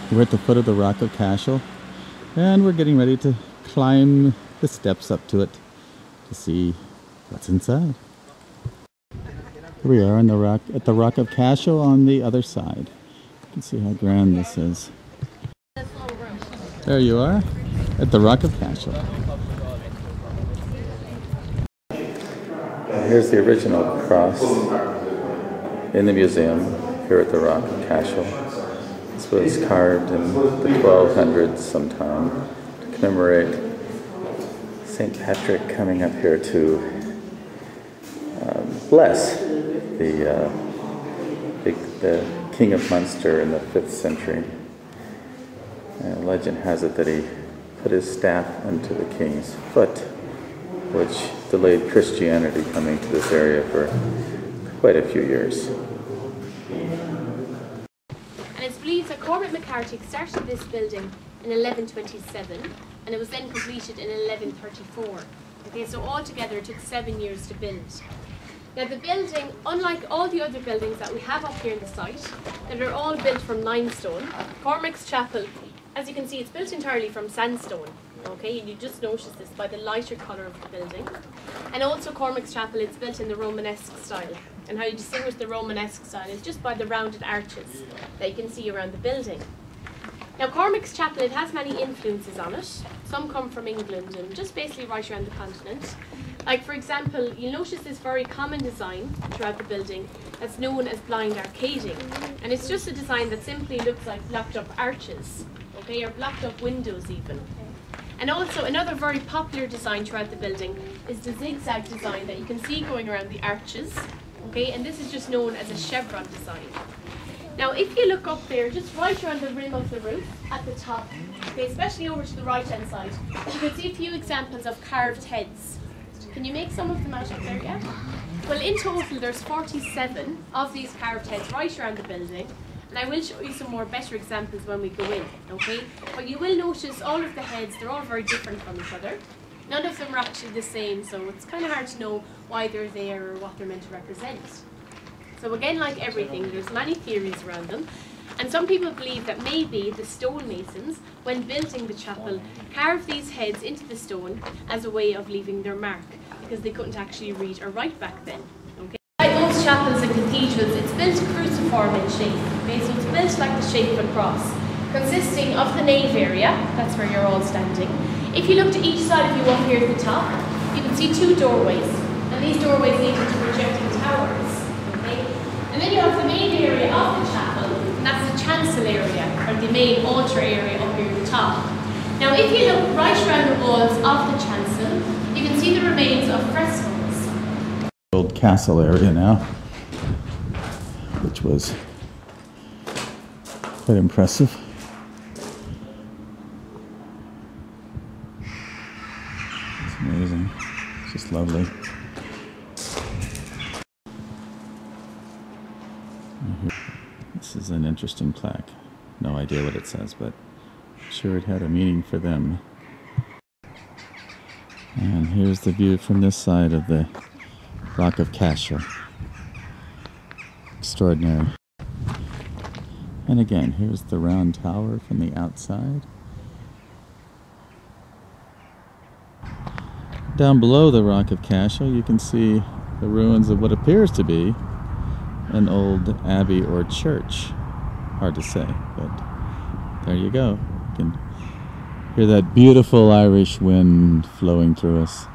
We're at the foot of the rock of Cashel, and we're getting ready to climb the steps up to it to see what's inside. Here we are on the rock, at the rock of Cashel on the other side. You can see how grand this is. There you are at the rock of Cashel. Here's the original cross in the museum here at the rock of Cashel. This was carved in the 1200s sometime to commemorate St. Patrick coming up here to bless the King of Munster in the 5th century. Legend has it that he put his staff into the king's foot, which delayed Christianity coming to this area for quite a few years. And it's believed that Cormac McCarthy started this building in 1127 and it was then completed in 1134. Okay, so altogether it took 7 years to build. Now the building, unlike all the other buildings that we have up here in the site, that are all built from limestone, Cormac's Chapel, as you can see, it's built entirely from sandstone. Okay, and you just notice this by the lighter colour of the building. And also Cormac's Chapel, it's built in the Romanesque style. And how you distinguish the Romanesque style is just by the rounded arches that you can see around the building. Now Cormac's Chapel, it has many influences on it. Some come from England and just basically right around the continent. Like for example, you'll notice this very common design throughout the building that's known as blind arcading. And it's just a design that simply looks like blocked up arches, okay, or blocked up windows even. And also another very popular design throughout the building is the zigzag design that you can see going around the arches, okay, and this is just known as a chevron design. Now if you look up there, just right around the rim of the roof at the top, okay, especially over to the right hand side, you can see a few examples of carved heads. Can you make some of them out up there yet? Well, in total there's 47 of these carved heads right around the building. And I will show you some more better examples when we go in, okay? But you will notice all of the heads, they're all very different from each other. None of them are actually the same, so it's kind of hard to know why they're there or what they're meant to represent. So again, like everything, there's many theories around them. And some people believe that maybe the stonemasons, when building the chapel, carved these heads into the stone as a way of leaving their mark, because they couldn't actually read or write back then. Like most chapels and cathedrals, it's built cruciform in shape, okay? So it's built like the shape of a cross, consisting of the nave area, that's where you're all standing. If you look to each side of you up here at the top, you can see 2 doorways, and these doorways lead into projecting towers, okay? And then you have the main area of the chapel, and that's the chancel area, or the main altar area up here at the top. Now if you look right around the walls of the chancel, you can see the remains of frescoes. Old castle area now, which was quite impressive. It's amazing. It's just lovely. This is an interesting plaque. No idea what it says, but I'm sure it had a meaning for them. And here's the view from this side of the rock of Cashel. Extraordinary. And again, here's the round tower from the outside. Down below the rock of Cashel, you can see the ruins of what appears to be an old abbey or church. Hard to say, but there you go. You can hear that beautiful Irish wind flowing through us.